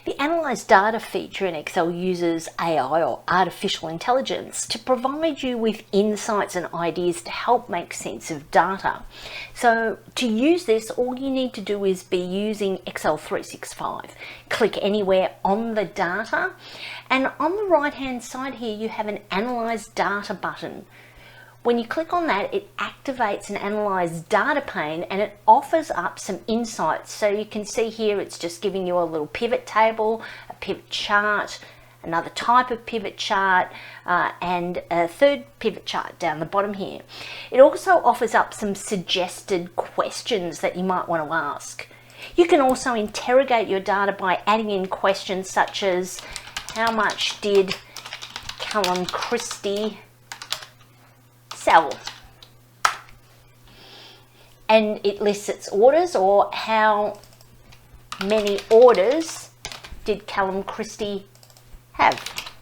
The Analyze Data feature in Excel uses AI, or artificial intelligence, to provide you with insights and ideas to help make sense of data. So to use this, all you need to do is be using Excel 365. Click anywhere on the data, and on the right hand side here you have an Analyze Data button. When you click on that, it activates an Analyze Data pane and it offers up some insights. So you can see here it's just giving you a little pivot table, a pivot chart, another type of pivot chart, and a third pivot chart down the bottom here. It also offers up some suggested questions that you might want to ask. You can also interrogate your data by adding in questions such as, how much did Callum Christie sell? And it lists its orders, or how many orders did Callum Christie have?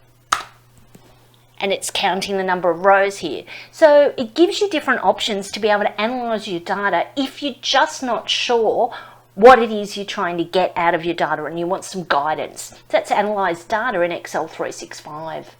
And it's counting the number of rows here. So it gives you different options to be able to analyze your data if you're just not sure what it is you're trying to get out of your data and you want some guidance. That's Analyze Data in Excel 365.